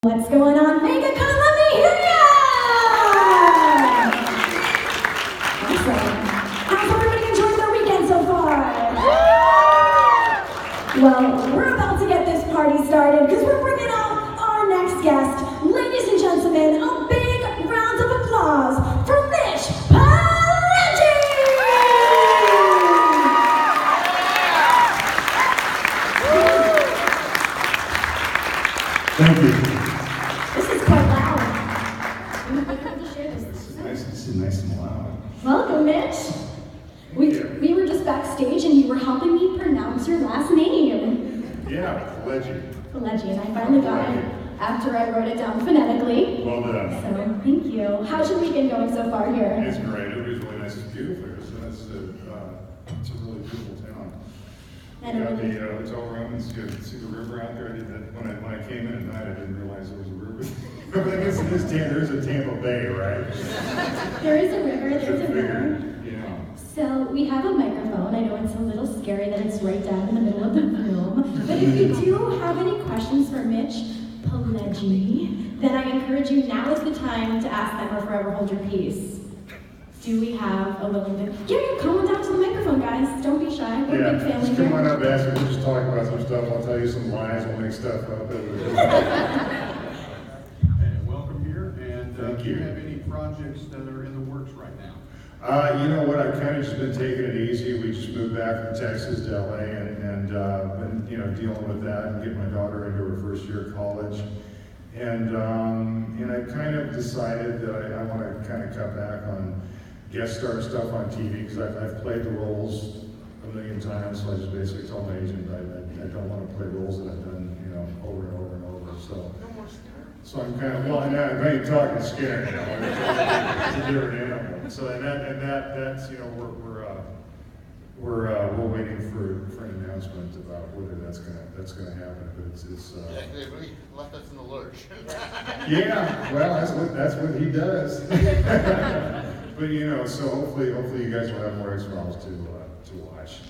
What's going on, MegaCon? Let me hear ya! Awesome. How's everybody enjoying their weekend so far? Well, we're about to get this party started because we're bringing out our next guest. Ladies and gentlemen, a big round of applause for Mitch Pileggi! Thank you. This is quite loud. It's nice and loud. Welcome, Mitch. We were just backstage and you were helping me pronounce your last name. Yeah, Pileggi. Pileggi, and I finally got it after I wrote it down phonetically. Well done. So, thank you. How's your weekend going so far here? It's great. Everybody's really nice. It's beautiful here. So it's a really beautiful town. And The hotel room, and see the river out there. When I came in at night, I didn't realize there was a river. But I guess there's a Tampa Bay, right? there is a river, there's a river. Yeah. So we have a microphone. I know it's a little scary that it's right down in the middle of the room. But if you do have any questions for Mitch Pileggi, then I encourage you, now is the time to ask them or forever hold your peace. Do we have a willing to... Yeah, come on down to the microphone, guys. Don't be shy. We're a big family just here. come on up, ask me. We'll just talk about some stuff. I'll tell you some lies. We'll make stuff up. And welcome here. And Thank do you you. have any projects that are in the works right now? You know what? I've kind of just been taking it easy. We just moved back from Texas to LA and been dealing with that and getting my daughter into her first year of college. And I kind of decided that I want to kind of cut back on guest star stuff on TV because I've played the roles a million times. So I just basically told my agent I don't want to play roles that I've done over and over and over. So I'm kind of, well, and now you're talking scary, it's a different animal. So that's we're waiting for an announcement about whether that's gonna happen. But it's They really left us in the lurch. yeah, well that's what he does. But so hopefully you guys will have more X-Files to watch.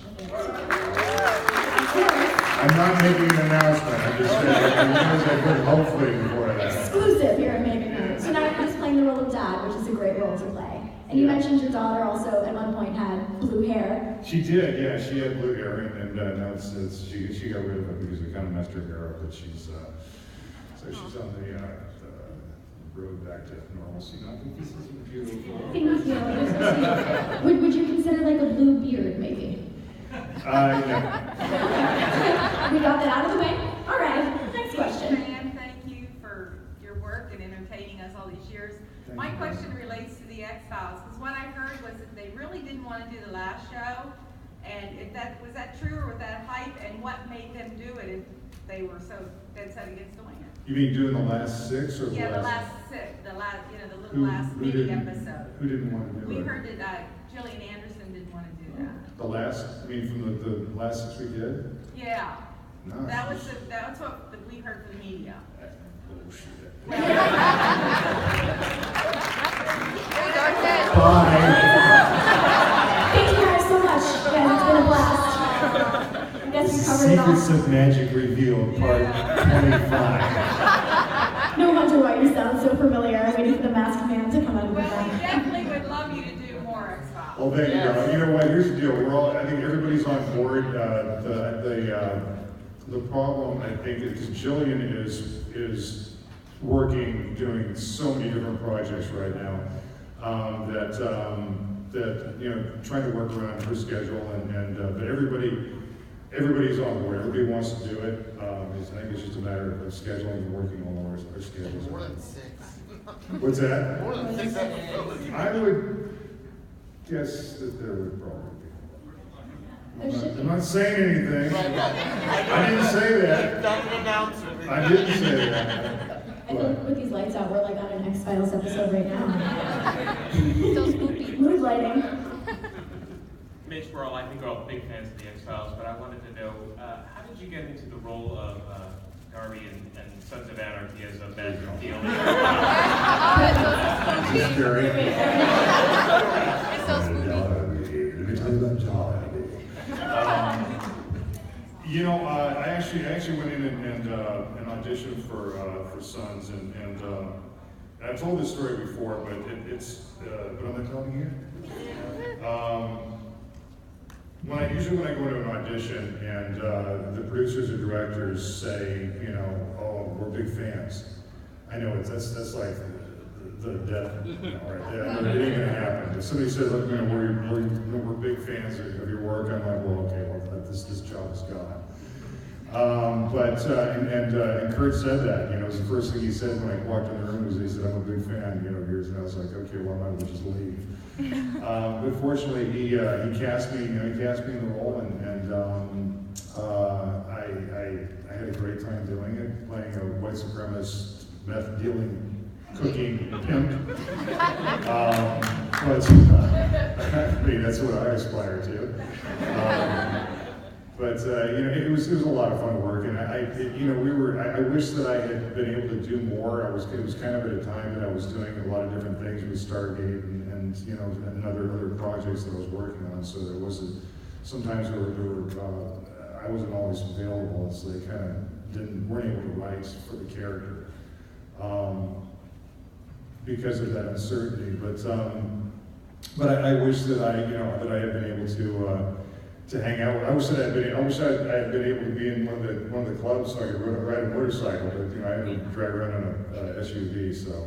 I'm not making an announcement. I'm just saying, as I put hopefully before that. Exclusive here at MegaCon. So now you're just playing the role of dad, which is a great role to play. And you mentioned your daughter also at one point had blue hair. She did, yeah. She had blue hair, and now she got rid of it because it kind of messed her hair up. But she's on the road back to normalcy. Not this is beautiful. Thank you. Would you consider like a blue beard, maybe? Yeah. We got that out of the way. All right, next question. Diane, thank you for your work and entertaining us all these years. My question relates to the X-Files, because what I heard was that they really didn't want to do the last show, and was that true, or was that hype, and what made them do it if they were so dead set against doing it? You mean doing the last six or the Yeah, last? the last mini episode. Who didn't want to do We it? heard that Gillian Anderson didn't want to do that. The last, I mean, from the last six we did? Yeah. No. That's what we heard from the media. Bullshit. Thank you guys so much. Guys, it's been a blast. I guess we covered it all. Secrets of Magic revealed, part 25. No wonder why you sound so familiar. I'm waiting for the masked man to come out of the Well, we back. definitely would love you to do more X-Files. Well, thank you, darling. You know what? Here's the deal. I think everybody's on board. The problem, I think, is Jillian is working, doing so many different projects right now that trying to work around her schedule but everybody's on board. Everybody wants to do it. I think it's just a matter of scheduling and working on our schedules. More than 6. What's that? More than 6 episodes. I would guess that there would probably be. I'm not saying anything. I didn't say that. That's an announcement. I didn't say that. I feel like with these lights out, we're like on an X-Files episode right now. So spooky. Mood lighting. Mitch, we're all, I think, we're all big fans of the X-Files, but I wanted to know, how did you get into the role of Darby and Sons of Anarchy as a bad deal? It's scary. It's so spooky. Let me tell you about Darby. You know, I actually went in and auditioned for Sons, and I've told this story before, but but am I telling you? When I go to an audition and the producers or directors say, you know, oh, we're big fans. I know that's like the death, you know, right there. It ain't gonna happen. If somebody says, look, you know, we're big fans of your work, I'm like, well, okay, well, this job is gone. And Kurt said that, you know, it was the first thing he said when I walked in the room was he said, I'm a big fan, you know, of yours, and I was like, okay, well, I might as well just leave. But fortunately, he cast me, in the role, and I had a great time doing it, playing a white supremacist, meth dealing, cooking pimp. I mean, that's what I aspire to. You know, it was a lot of fun work, and I wish that I had been able to do more. It was kind of at a time that I was doing a lot of different things with Stargate and you know, and other projects that I was working on. So there wasn't, sometimes I wasn't always available, so they kind of weren't able to write for the character because of that uncertainty. But I wish that I had been able to hang out. I wish I had been able to be in one of the clubs so I could ride a motorcycle. But you know, I had to drive around on a SUV. So,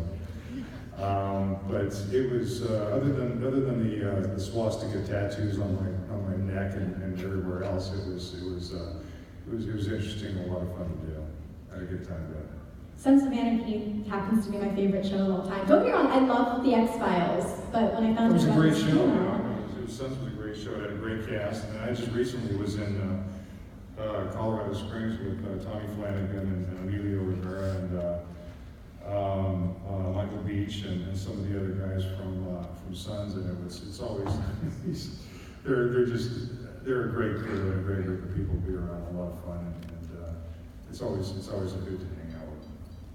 but it was other than the swastika tattoos on my neck and everywhere else, it was interesting and a lot of fun to do. I had a good time doing it. Sons of Anarchy happens to be my favorite show of all time. Don't get me wrong, I love the X-Files, but when I found it was out a great show. Sons was a great show. It had a great cast, and I just recently was in Colorado Springs with Tommy Flanagan and Emilio Rivera and Michael Beach and some of the other guys from Sons, and it's always they're a great crew and a great group of people to be around, a lot of fun, and it's always a good to hang out with.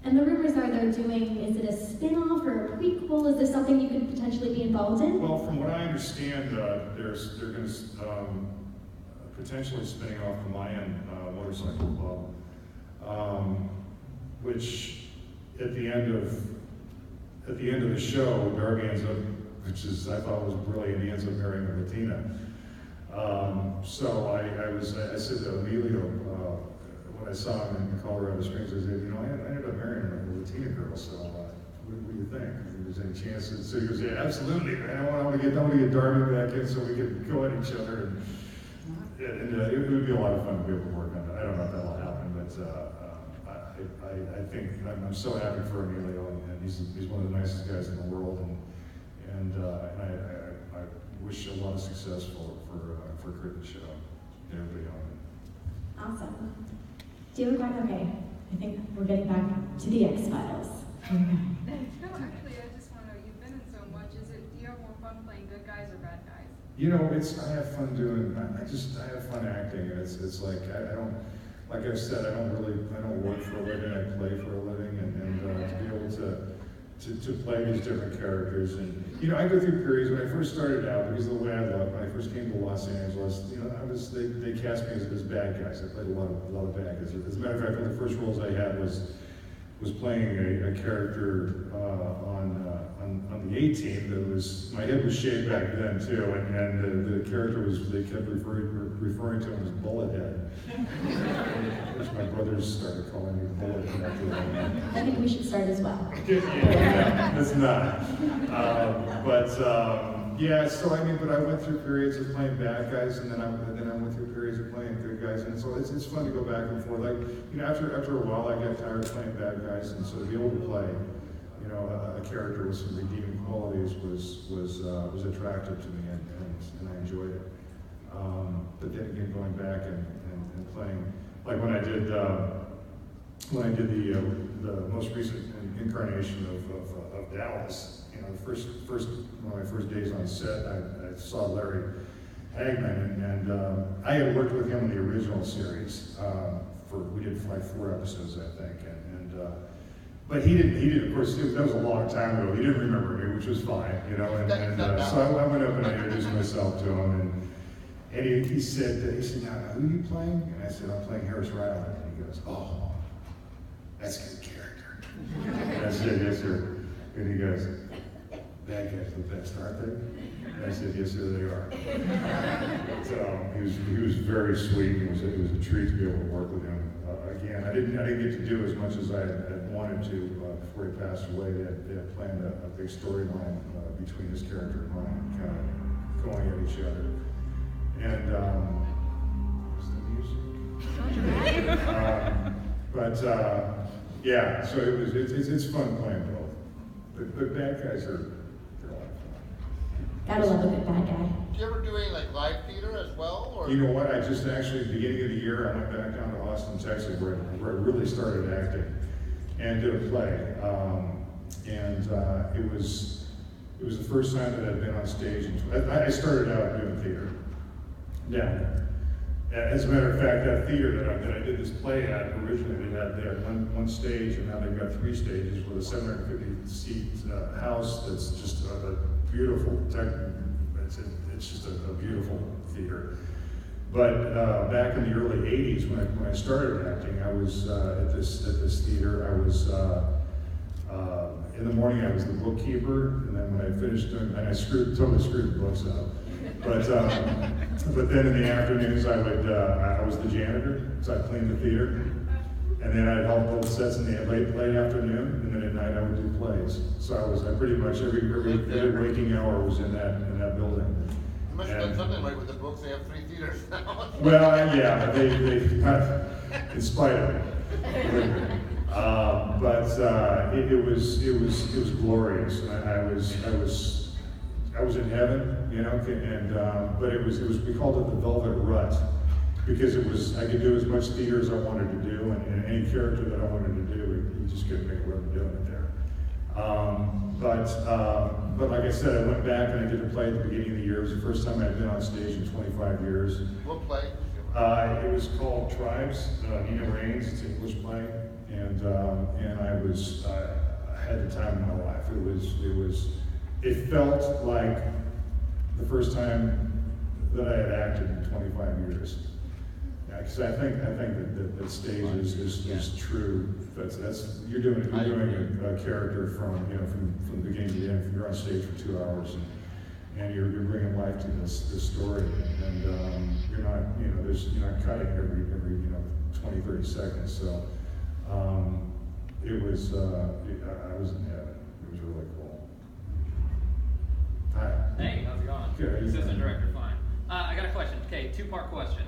And the rumors are they're doing, is it a spin-off or a prequel? Is this something you could potentially be involved in? Well, from what I understand, they're going to potentially spinning off the Mayan Motorcycle Club, which at the end of the show, Darby ends up, which is I thought was brilliant. He ends up marrying a Latina. So I said to Emilio, when I saw him in Colorado Springs, I said, you know, I ended up marrying a Latina girl, so what do you think? If there's any chance? So he goes, yeah, absolutely, man. I want to get Darby back in so we can go at each other. And it would be a lot of fun to be able to work on it. I don't know if that'll happen, but I think I'm so happy for Emilio, and he's one of the nicest guys in the world, and I wish a lot of success for Kurt the show and everybody on it. Awesome. Do you have a question? Okay, I think we're getting back to the X-Files. No, actually, I just want to know, you've been in so much, do you have more fun playing good guys or bad guys? You know, I have fun doing, I have fun acting, and it's like, I don't, like I've said, I don't work for a living, I play for a living, and to be able to play these different characters, and you know, I go through periods when I first started out, because of the way I look, when I first came to Los Angeles, you know, they cast me as bad guys. I played a lot of bad guys. As a matter of fact, one of the first roles I had was playing a character on the A-Team that was, my head was shaved back then too, and the character they kept referring to him as Bullet Head, which my brothers started calling me Bullet Head after that. I think we should start as well. Yeah, it's not. Yeah, so I mean, but I went through periods of playing bad guys, and then I went through periods of playing good guys, and so it's fun to go back and forth. Like, you know, after a while, I got tired of playing bad guys, and so to be able to play, you know, a character with some redeeming qualities was attractive to me, and I enjoyed it. But then again, going back and playing, like when I did the most recent incarnation of Dallas. You know, one of my first days on set, I saw Larry Hagman, and I had worked with him in the original series. We did like 4 episodes, I think, but he didn't. Of course, that was a long time ago. He didn't remember me, which was fine, you know. So I went up and I introduced myself to him, And he said, now, who are you playing? And I said, I'm playing Harris Riley. And he goes, oh, that's a good character. And I said, yes, sir. And he goes, bad guys are the best, aren't they? And I said, yes, sir, they are. He was very sweet. It was a treat to be able to work with him. Again, I didn't get to do as much as I had wanted to before he passed away. They had planned a big storyline between his character and mine, kind of going at each other. And was the music? Yeah. So it's fun playing both. But bad guys are they're a lot of fun. Gotta love a good bad guy. Do you ever do any like live theater as well? Or? You know what? I just actually, at the beginning of the year, I went back down to Austin, Texas, where I really started acting, and did a play. It was the first time that I'd been on stage. I started out doing theater down there. As a matter of fact, that theater that I did this play at, originally they had one stage, and now they've got 3 stages with a 750-seat house that's just a beautiful, it's just a beautiful theater. But back in the early 80s, when I started acting, I was at this theater. I was in the morning I was the bookkeeper, and then when I finished doing, and I totally screwed the books up. But then in the afternoons I was the janitor, so I cleaned the theater, and then I'd help build sets in the late afternoon, and then at night I would do plays. So I pretty much every waking hour was in that building. You must have done something right with the books. They have 3 theaters now. Well, yeah, they in spite of it. It was glorious. I was in heaven, you know, and but we called it the Velvet Rut, because I could do as much theater as I wanted to do, and any character that I wanted to do, you just couldn't make a living doing it there. But like I said, I went back and I did a play at the beginning of the year. It was the first time I'd been on stage in 25 years. What play? It was called Tribes. Nina Raines. It's an English play, and I had the time of my life. It felt like the first time that I had acted in 25 years. Because I think that stage is true. You're doing a character from the beginning to the end. You're on stage for 2 hours, and you're bringing life to this story, and you're not cutting every 20, 30 seconds. So I was in heaven. It was really cool. Hi. Hey, how's it going? Good. Assistant director, fine. I got a question. Okay, 2-part question.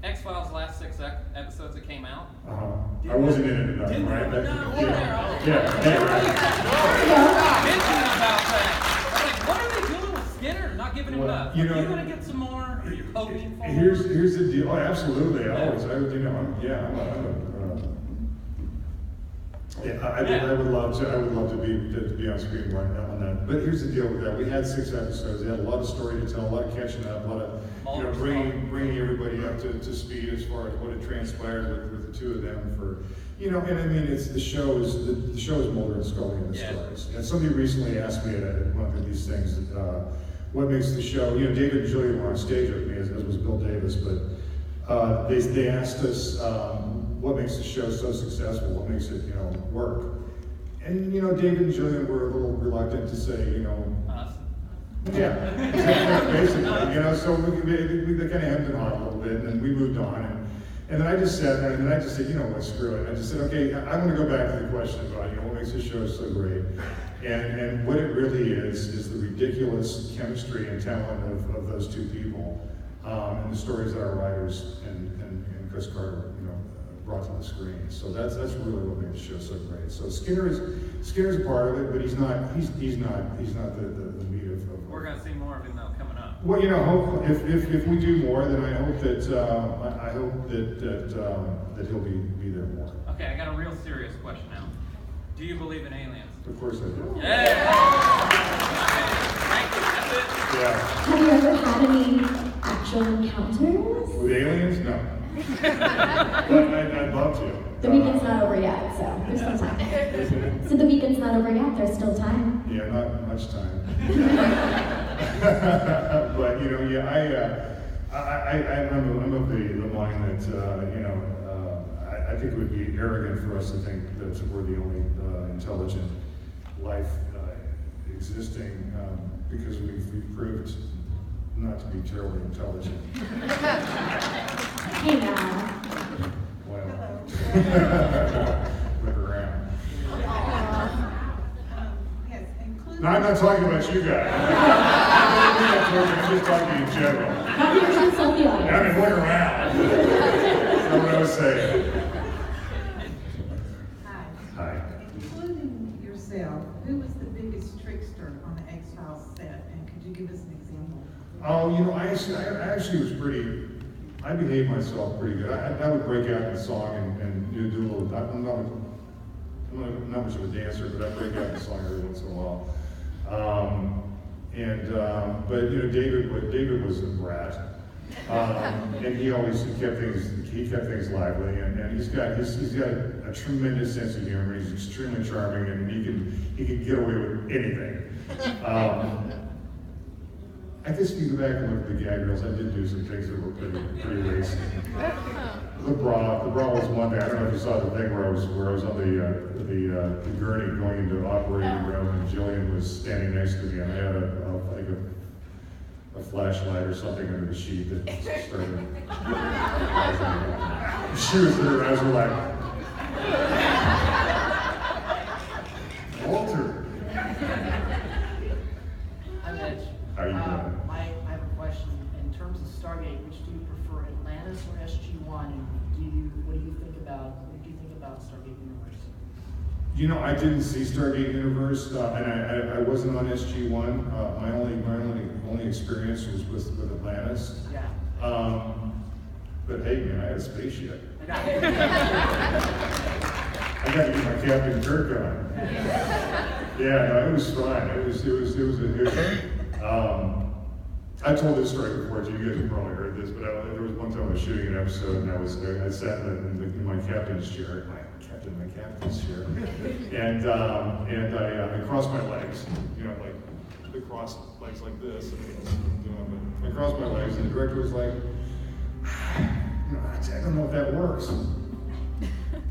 X-Files last 6 episodes that came out. I wasn't in it enough, right? Mentioning about that. Like, what are they doing with Skinner? Not giving him enough. Are you going to get some more? Are you hoping for? Here's the deal. Oh, absolutely. I would I would love to be on screen right now on that. But here's the deal with that. We had 6 episodes. They had a lot of story to tell, a lot of catching up, a lot of bringing everybody up to speed as far as what had transpired with the 2 of them for. And I mean, the show is Mulder and Scully in the stories. And somebody recently asked me at one of these things, what makes the show? David and Julia were on stage with me, as was Bill Davis, but they asked us what makes the show so successful, what makes it work. And David and Julia were a little reluctant to say Us. Yeah, basically. So we kind of hemmed and hawed a little bit, and then we moved on. And then I just sat there, and then I just said, what, screw it. I just said, okay, I want to go back to the question about, what makes this show so great. And what it really is the ridiculous chemistry and talent of those 2 people, and the stories that our writers and Chris Carter, brought to the screen. So that's really what made the show so great. So Skinner's a part of it, but he's not the meat of. We're going to see more of him though coming up. Well, hopefully, if we do more, then I hope that he'll be there more. Okay, I got a real serious question now. Do you believe in aliens? Of course I do. Yeah. Thank you. That's it. Yeah. Have you ever had any actual encounters? With aliens? No. But I'd love to. The weekend's not over yet, so there's still time. So the weekend's not over yet, there's still time. Yeah, not much time. But I'm of the mind that, I think it would be arrogant for us to think that we're the only intelligent life existing, because we've proved not to be terribly intelligent. Hey now. Well, look around. Yes, including. No, I'm not talking about you guys. I'm just talking in general. Not here to insult the audience. I mean, look around. That's what I was saying. Hi. Hi. Including yourself, who was the biggest trickster on the X-Files set, and could you give us an example? Oh, I actually was I behaved myself pretty good. I would break out in the song and do a little, I'm not much of a dancer, but I break out in the song every once in a while. But David was a brat. And he kept things lively, and he's got a tremendous sense of humor. He's extremely charming, and he can get away with anything. I guess if you go back and look at the gag reels, I did do some things that were pretty racy. The bra was one thing. I don't know if you saw the thing where I was on the gurney going into the operating room, and Jillian was standing next to me, and I had a flashlight or something under the sheet that started. She was there, and I was like, Walter. Hi, Mitch. How are you doing? I have a question. In terms of Stargate, which do you prefer, Atlantis or SG-1? And what do you think about Stargate Universe? I didn't see Stargate Universe, and I wasn't on SG-1. My only experience was with Atlantis. Yeah. But hey, man, I had a spaceship. I got to get my Captain Kirk on. Yeah, no, it was fun. It was a good. I told this story before too. You guys have probably heard this, but there was one time I was shooting an episode, and I sat in my captain's chair. My captain's chair, and I crossed my legs, like the crossed legs like this. I crossed my legs, and the director was like, I don't know if that works.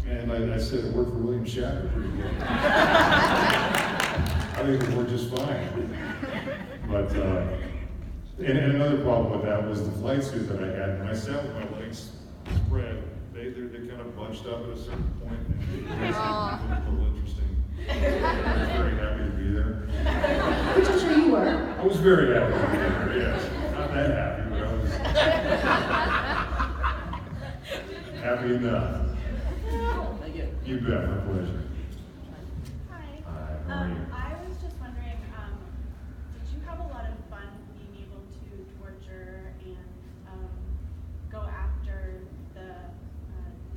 And I said it worked for William Shatner pretty good. I think it worked just fine. But and another problem with that was the flight suit that I had. When I sat with my legs spread, they're kind of bunched up at a certain point, and it was a little interesting. I was very happy to be there. Which I'm sure you were. I was very happy to be there. Yes, not that happy, but I was happy enough. You bet, my pleasure. Hi. Hi, how are you? I was just wondering, did you have a lot of fun being able to torture and go after the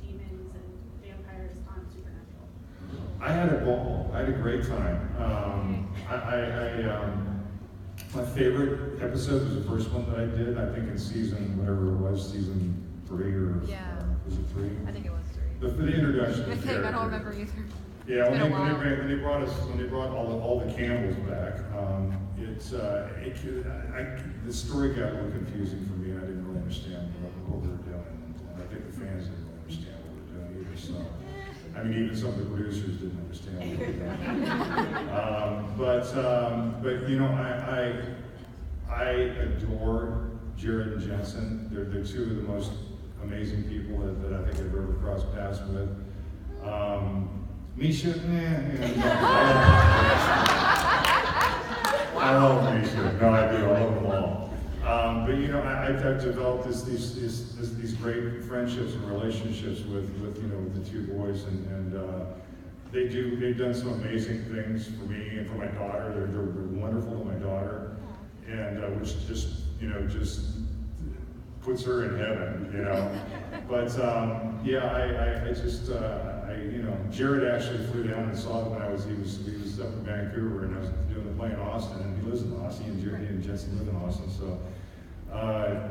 demons and vampires on Supernatural? I had a ball. I had a great time. My favorite episode was the first one that I did. I think in season, whatever it was, season 3 or was it 3? I think it was 3. The introduction. I think I don't remember either. Yeah, when they brought all the Campbells back, the story got a little confusing for me, and I didn't really understand what we were doing, and I think the fans didn't really understand what we were doing either. So, I mean, even some of the producers didn't understand what we were doing. I adore Jared and Jensen. They're two of the most amazing people that I think I've ever crossed paths with. Misha, I love Misha. No, I do. I love them all. But I've developed these great friendships and relationships with the two boys, and they've done some amazing things for me and for my daughter. They're wonderful to my daughter, and which just puts her in heaven, But Jared actually flew down and saw it when he was up in Vancouver, and I was doing the play in Austin, and he lives in Austin, and Jared and Jensen live in Austin, so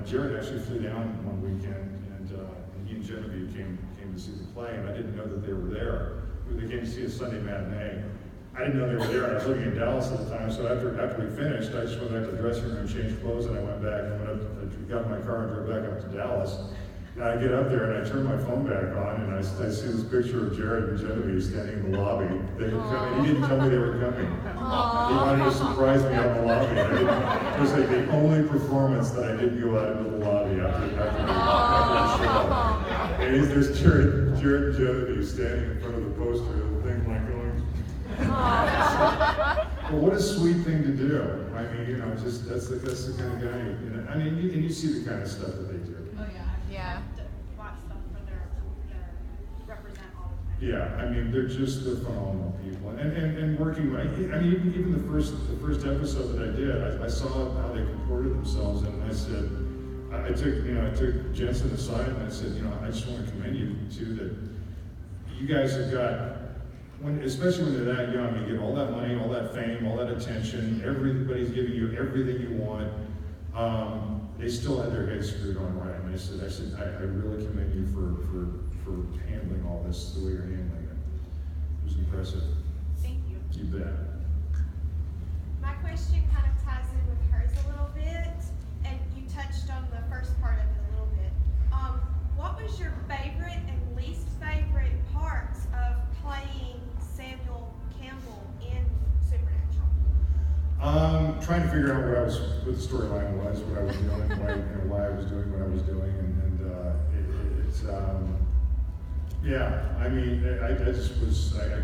Jared actually flew down one weekend, and he and Genevieve came to see the play, and I didn't know that they were there. They came to see a Sunday matinee. I I didn't know they were there, and I was living in Dallas at the time, so after we finished, I just went back to the dressing room and changed clothes, and I went back and got in my car and drove back up to Dallas. And I get up there and I turn my phone back on, and I see this picture of Jared and Genevieve standing in the lobby. They were coming. He didn't tell me they were coming. He wanted to surprise me out in the lobby. It was like the only performance that I didn't go out into the lobby after the show. And there's Jared and Genevieve standing in front of the poster of the thing, like going. Well, what a sweet thing to do. I mean, you know, just that's the kind of guy. You know, I mean, and you see the kind of stuff that they do. Oh yeah. Yeah. Watch stuff for their represent all the time. Yeah, I mean, they're phenomenal people, and working. I mean, even the first episode that I did, I saw how they comported themselves, and I said, I took Jensen aside, and I said, you know, I just want to commend you too that you guys have got. Especially when they're that young, you get all that money, all that fame, all that attention, everybody's giving you everything you want. They still had their heads screwed on right. And I said, I really commend you for handling all this the way you're handling it. It was impressive. Thank you. You bet. My question kind of ties in with hers a little bit, and you touched on the first part of it a little bit. What was your favorite and least favorite parts of playing Samuel Campbell in Supernatural? Trying to figure out what the storyline was, what I was doing, why I was doing what I was doing, yeah. I mean, I just was, I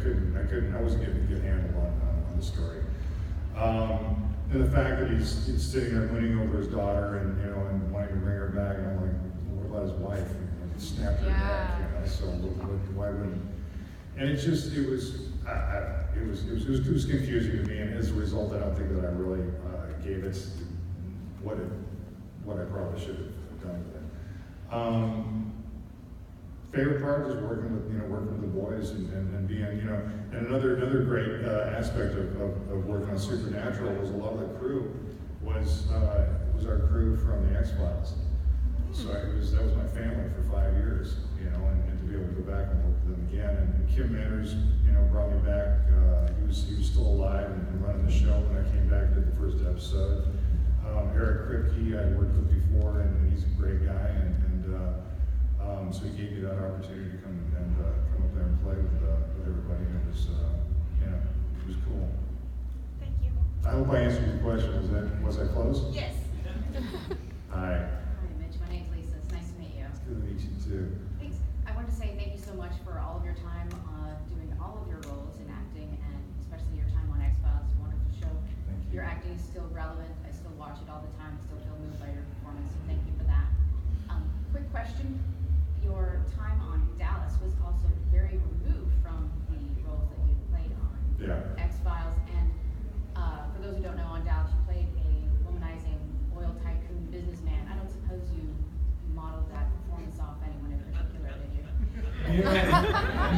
wasn't getting a good handle on the story. And the fact that he's sitting there mooning over his daughter and wanting to bring her back, and I'm like, what about his wife? And he snapped her back, so why wouldn't? And it was confusing to me, and as a result, I don't think that I really gave it what I probably should have done with it. Favorite part was working with the boys and being, and another great aspect of working on Supernatural was a lot of the crew was our crew from the X-Files. So that was my family for 5 years, and to be able to go back and work with them again. And Kim Manners, brought me back. He was still alive and running the show when I came back to the first episode. Eric Kripke I worked with before, and he's a great guy, so he gave me that opportunity to come up there and play with everybody. And it was cool. Thank you. I hope I answered your question. Was I close? Yes. Hi. Hi, Mitch. My name's Lisa. It's nice to meet you. It's good to meet you too. Thanks. I wanted to say thank you so much for all of your time doing all of your roles in acting, and especially your time on X-Files. It's a wonderful show. Thank you. Your acting is still relevant. I still watch it all the time. I still feel moved by your performance, so thank you for that. Quick question. Your time on Dallas was also very removed from the roles that you played on X-Files. And for those who don't know, on Dallas, you played a womanizing oil tycoon businessman. I don't suppose you modeled that performance off anyone in particular, did you? I mean,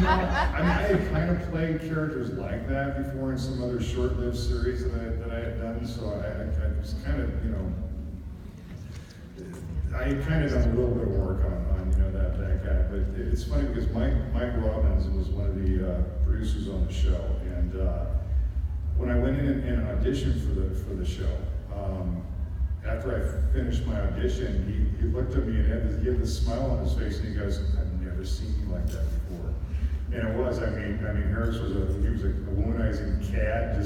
I had kind of played characters like that before in some other short-lived series that I had done, so I was kind of, I had kind of done a little bit of work on that guy, but it's funny because Mike Robbins was one of the producers on the show, and when I went in and auditioned for the show, after I finished my audition, he looked at me and he had this smile on his face, and he goes, "I've never seen you like that before." And it was, I mean, Harris was he was a womanizing cad,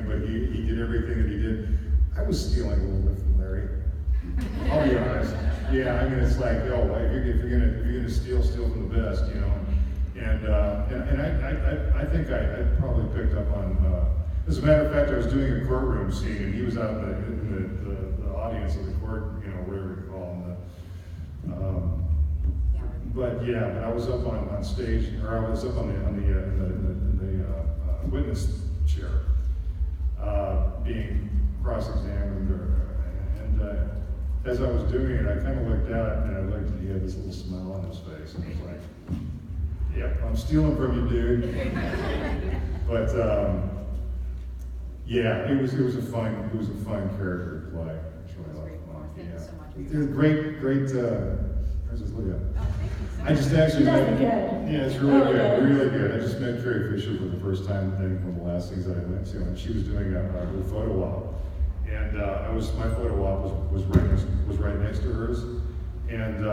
but he did everything that he did. I was stealing a little bit from Larry. I'll be honest. Yeah, I mean, it's like, if you're gonna steal from the best, And I think I probably picked up on. As a matter of fact, I was doing a courtroom scene, and he was out in the audience of the court, whatever you call them. But I was up on stage, or I was up on the witness chair, being cross-examined, and as I was doing it, I kind of looked out and I looked, and he had this little smile on his face, and I was like, "Yep, I'm stealing from you, dude." But it was a fun character to play. Thank you so much. They're great There's this look at. Oh, thank you so I just actually She does met, it good. yeah, it's really Oh, good, good. really good. I just met Carrie Fisher for the first time, I think, one of the last things that I went to, and she was doing a her photo op. And my photo op was right next to hers. And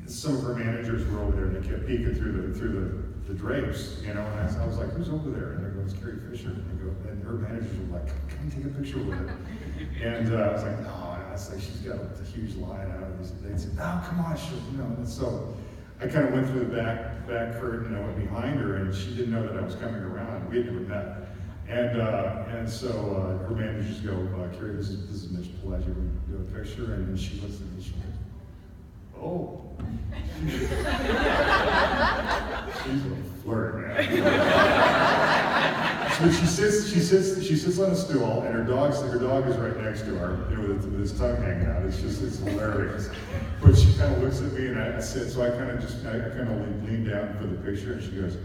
some of her managers were over there, and they kept peeking through the drapes, you know, and I was like, who's over there? And they go, it's Carrie Fisher. And her managers were like, come take a picture with her. And I was like, no, it's like she's got a huge line out. They said, no, come on, you know. And so I kind of went through the back curtain and I went behind her, and she didn't know that I was coming around. We had never met. And so her managers go, Carrie, this is Mitch Pileggi. We do a picture, and then she looks at me and she goes, oh. She's a flirt, man. So she sits on a stool, and her dog is right next to her, you know, with his tongue hanging out. It's hilarious. But she kind of looks at me, and I said, so I kind of leaned down for the picture, and she goes,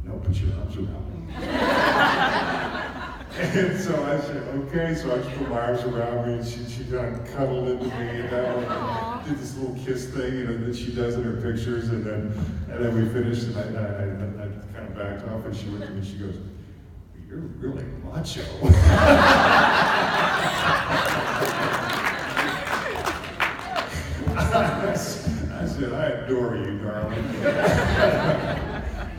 no, put your arms around me. And so I said, okay. So I just put my arms around me, and she kind of cuddled into me, you know, and did this little kiss thing, you know, that she does in her pictures. And then we finished, and I kind of backed off, and she looked at me, and she goes, you're really macho. I said, I adore you, darling.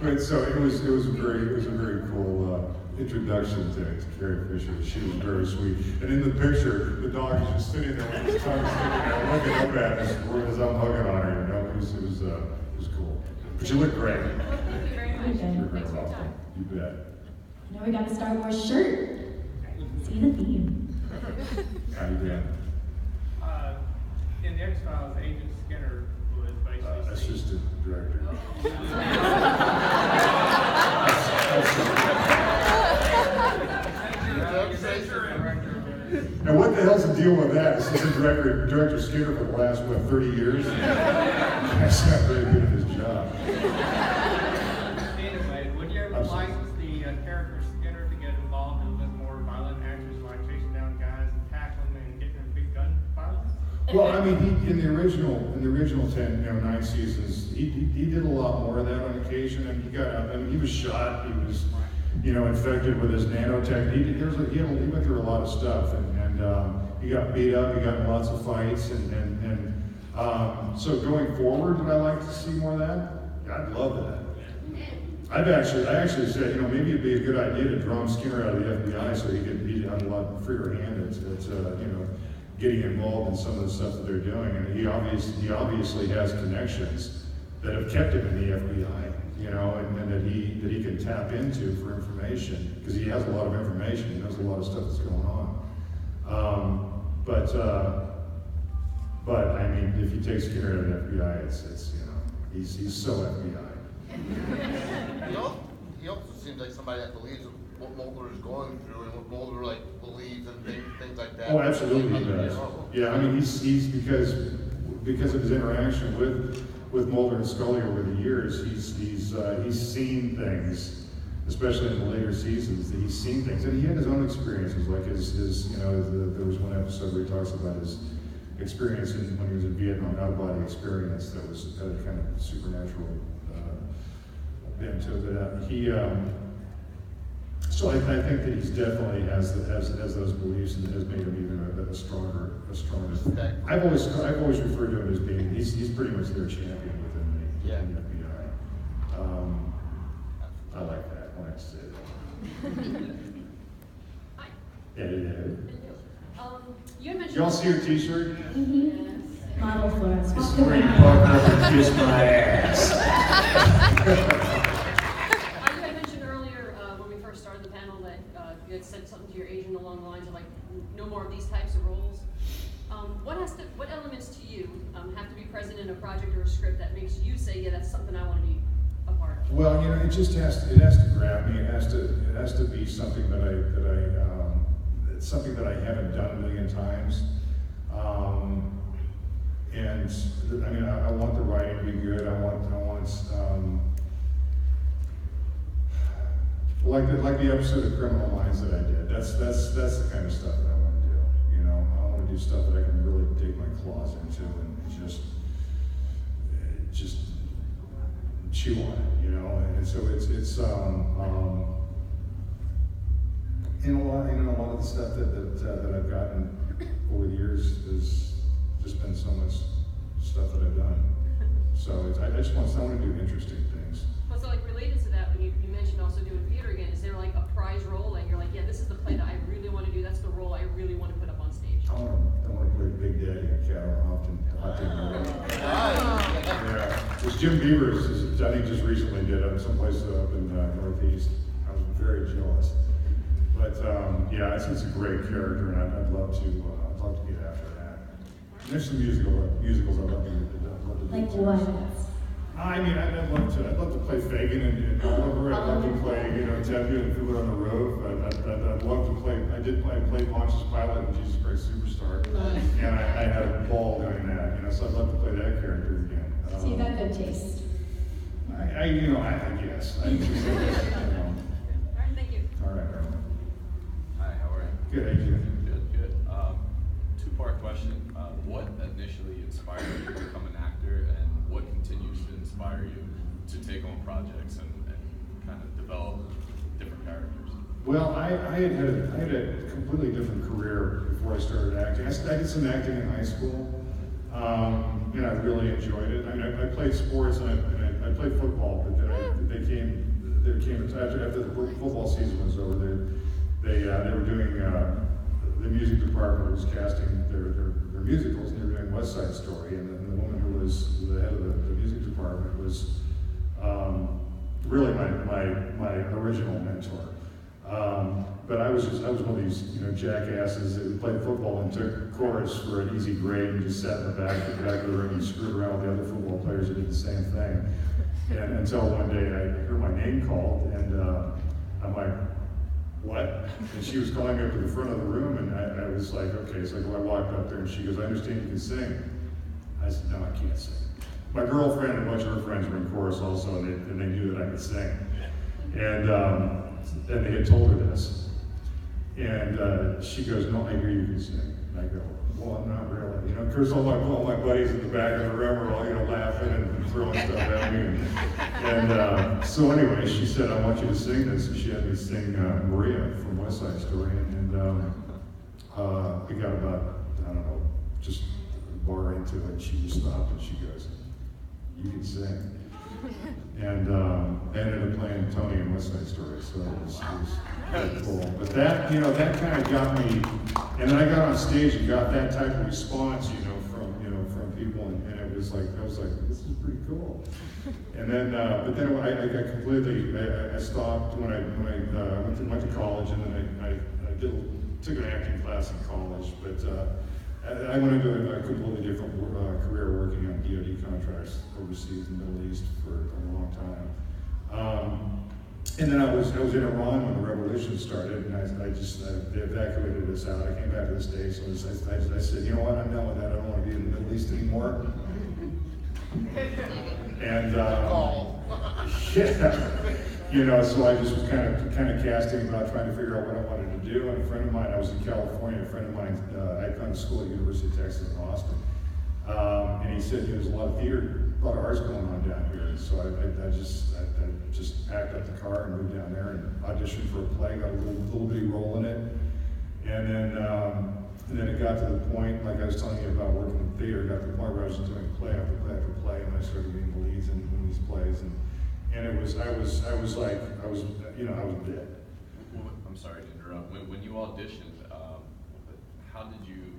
But so it was a very cool introduction to Carrie Fisher. She was very sweet. And in the picture, the dog is just sitting there with his tongue sticking out, looking up at us as I'm hugging on her. You know, it was cool. But you look great. Thank you very much. You're very Thanks for your welcome. time. You bet. Now we got a Star Wars shirt. See the theme. How you doing? In X-Files, Agent Skinner was basically... Assistant director. Now what the hell's the deal with that? Assistant Director Skinner for the last, 30 years? That's not very good at his job. Anyway, would you ever license the character Skinner to get involved in a bit more violent actions like chasing down guys and tackling them and getting in big gun violence? Well, I mean, in the original 9 seasons, he did a lot more of that on occasion, and he got out. I mean, he was shot. He was, infected with his nanotech. He went through a lot of stuff, and he got beat up. He got in lots of fights, so going forward, would I like to see more of that? I'd love that. I actually said, maybe it'd be a good idea to drum Skinner out of the FBI so he could have a lot freer hand at getting involved in some of the stuff that they're doing. And he obviously has connections that have kept him in the FBI, and that he can tap into for information, because he has a lot of information. He knows a lot of stuff that's going on. But I mean, if you take Skinner out of the FBI, he's so FBI. He also seems like somebody that believes what Mulder is going through and what Mulder believes and things like that. Oh, absolutely he does. Yeah, I mean, he's because of his interaction with Mulder and Scully over the years, he's seen things, especially in the later seasons. That he's seen things, and he had his own experiences. Like there was one episode where he talks about his experience when he was in Vietnam, out-of-body experience that was had a kind of supernatural bent to it. So I think that he's definitely has those beliefs, and has made him even a stronger. I've always referred to him as being he's pretty much their champion within the FBI. I like that. I like to say that. Hi. You had mentioned... Y'all see her T-shirt? Mm-hmm. Model for us. This is where you walk up and kiss my ass. You had mentioned earlier when we first started the panel that you had said something to your agent along the lines of no more of these types of roles. What elements to you have to be present in a project or a script that makes you say, yeah, that's something I want to be a part of? Well, it has to grab me. It has to be something something that I haven't done a million times. And I mean, I want the writing to be good. I want like the episode of Criminal Minds that I did. That's the kind of stuff that I want to do. I want to do do stuff that I can really dig my claws into and just chew on it, you know. And so it's in a lot of the stuff that I've gotten over the years has just been so much stuff that I've done. So I just want to do interesting things. Well, so like related to that, when you mentioned also doing theater again, is there like a prize role that you're like, yeah, this is the play that I really want to do, that's the role I really want to put up on stage? I want to play Big Daddy and Cat on Yeah, because Jim Beavers, I think just recently did it someplace up in Northeast. I was very jealous. But yeah, it's a great character, and I'd love to get after that. And there's some musicals I'd love to do. Like what? I mean, I'd love to play Fagin and Oliver. I'd love to play, Tempe and Fiddler on the Roof. I'd love to play. I played Pontius Pilate and Jesus Christ Superstar, and I had a ball doing that. So I'd love to play that character again. So you got good taste. I guess. All right, thank you. All right. Hi, how are you? Good, how you doing? Good. Two-part question. What initially inspired you to become an actor, and what continues to inspire you to take on projects and kind of develop different characters? Well, I had a completely different career before I started acting. I did some acting in high school, and I really enjoyed it. I mean, I played sports and I played football, but then there came a time after the football season was over. They were doing the music department was casting their musicals, and they were doing West Side Story, and the woman who was the head of the music department was really my original mentor. But I was one of these jackasses that played football and took chorus for an easy grade and just sat in the back of the room and screwed around with the other football players who did the same thing. And until one day I heard my name called, and I'm like, what? And she was calling me up to the front of the room, and I was like, okay. So I walked up there, and she goes, I understand you can sing. I said, no, I can't sing. My girlfriend and a bunch of her friends were in chorus also, and they knew that I could sing. And they had told her this. And she goes, no, I hear you can sing. And I go, well, not really. Of course, all my buddies in the back of the room were all, laughing and throwing stuff at me. And so anyway, she said, I want you to sing this. And she had me sing Maria from West Side Story. And we got about, I don't know, just a bar into it. She just stopped and she goes, you can sing. And I ended up playing Tony in West Side Story, so it was pretty cool. But that, that kind of got me, and then I got on stage and got that type of response, from people, and it was like, I was like, this is pretty cool. And then, but then I got completely, I stopped when I went to college, and then I took an acting class in college, but I went into a completely different career working on DoD contracts overseas in the Middle East for a long time. And then I was in Iran when the revolution started, and they evacuated us out. I came back to the States, and I said, you know what, I'm done with that. I don't want to be in the Middle East anymore. And yeah, so I just was kind of casting about trying to figure out what I wanted to do. And a friend of mine, I was in California, a friend of mine, I'd gone to school at the University of Texas in Austin. And he said, there's a lot of theater, a lot of arts going on down here. And so I just packed up the car and moved down there and auditioned for a play, got a little bitty role in it. And then it got to the point, like I was telling you about working in theater, got to the point where I was doing play after play after play, and I started being the leads in these plays. And it was, I was dead. Well, I'm sorry to interrupt. When you auditioned, how did you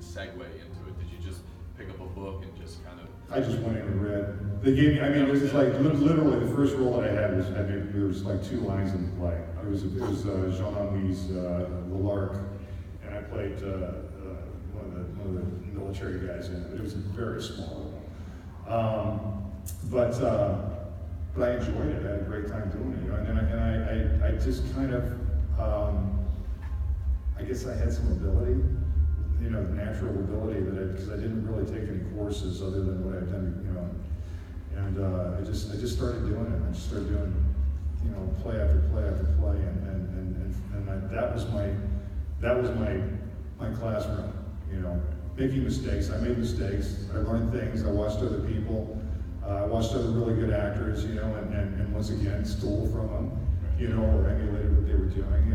segue into it? Did you just pick up a book and just kind of? I just went in and read. They gave me, it was like literally the first role that I had was, there was like 2 lines in the play. It was Jean-Louis Le Larc, and I played one of the military guys in it. It was a very small role. But I enjoyed it. I had a great time doing it, And then I just kind of, I guess I had some ability, natural ability because I didn't really take any courses other than what I've done, And I just started doing it. I just started doing, play after play after play, and that was my classroom. you know, making mistakes. I made mistakes. I learned things. I watched other people. I watched other really good actors, you know, and once again stole from them, you know, or emulated what they were doing,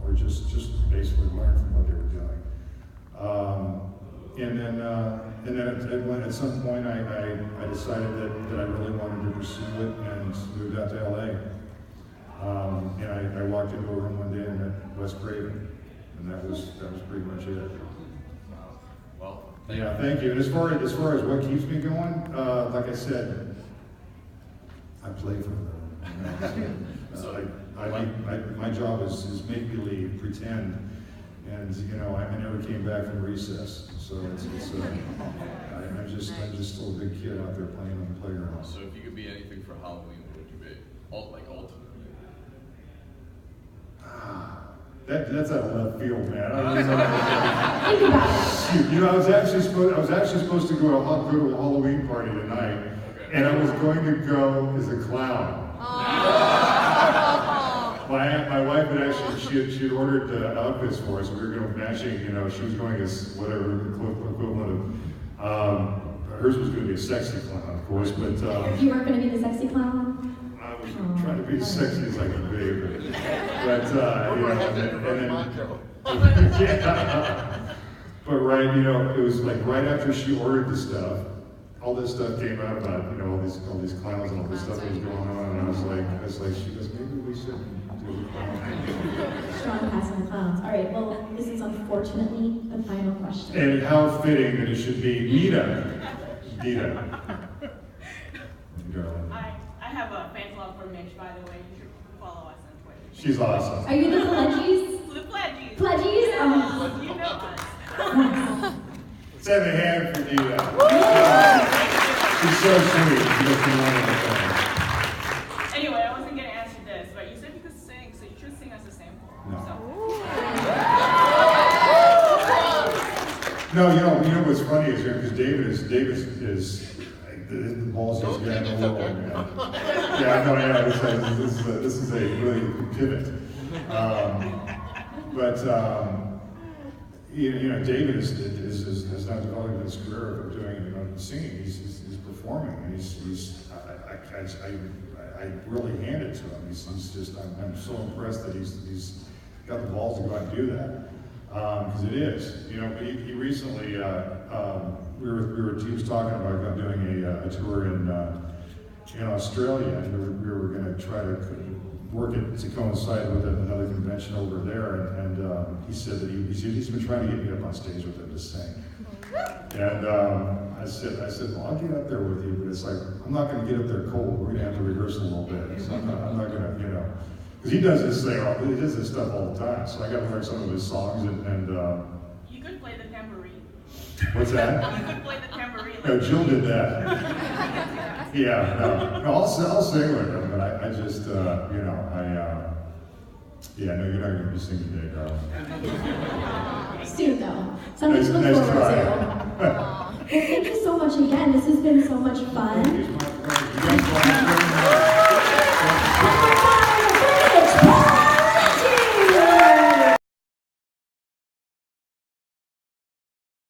or just basically learned from what they were doing. And then at some point I decided that I really wanted to pursue it and moved out to LA. And I walked into a room one day and met Wes Craven, and that was pretty much it. Well, thank you. And as far as what keeps me going, like I said, I play for them. My job is make believe, pretend, and you know I never came back from recess, so I'm just still a big kid out there playing on the playground. So if you could be anything for Halloween, what would you be? Ultimately. That's out of left field, man. Shoot, you know, I was actually supposed to go to a Halloween party tonight, and I was going to go as a clown. My wife had actually she had ordered outfits for us. We were going to matching. You know, she was going as whatever equivalent of. Hers was going to be a sexy clown, of course, but. You weren't going to be the sexy clown? I was trying to be as sexy as I could be, but you know, and then yeah. But right, you know, it was like right after she ordered the stuff, all this stuff came out about, you know, all these clowns and all this stuff that was going on, and I was like, she goes, maybe we should do the clown. Strong pass on the clowns. All right, well, this is unfortunately the final question. And how fitting that it should be Dita. I have a fan club for Mitch, by the way. You should follow us on Twitter. She's awesome. Are you the Pileggi's? The Pileggi's. Pileggi's? Oh. You know us. Let's have a hand for Dita. She's so sweet. Anyway, I wasn't going to answer this, but you said you could sing, so you should sing us a sample. No, you know what's funny is here because David is the balls just getting a little man. Yeah, I know. Yeah, this is a really good pivot. You know, David has not developed his career of doing singing. He's performing, and I really hand it to him. He's just I'm so impressed that he's got the balls to go out and do that. Because it is, you know. But he recently he was talking about doing a tour in Australia, and we were going to try to work it to coincide with another convention over there. And he said that he's been trying to get me up on stage with him to sing. And I said, well, I'll get up there with you, but it's like I'm not going to get up there cold. We're going to have to rehearse a little bit. So I'm not going to, you know. Because he does this stuff all the time, so I got to learn some of his songs and you could play the tambourine. What's that? You could play the tambourine. No, Jill did that. Yeah, no, I'll sing with him, but I just, you know, yeah, no, you're not going to be singing today, darling. Soon, though. Something to look forward to. Well, thank you so much again. This has been so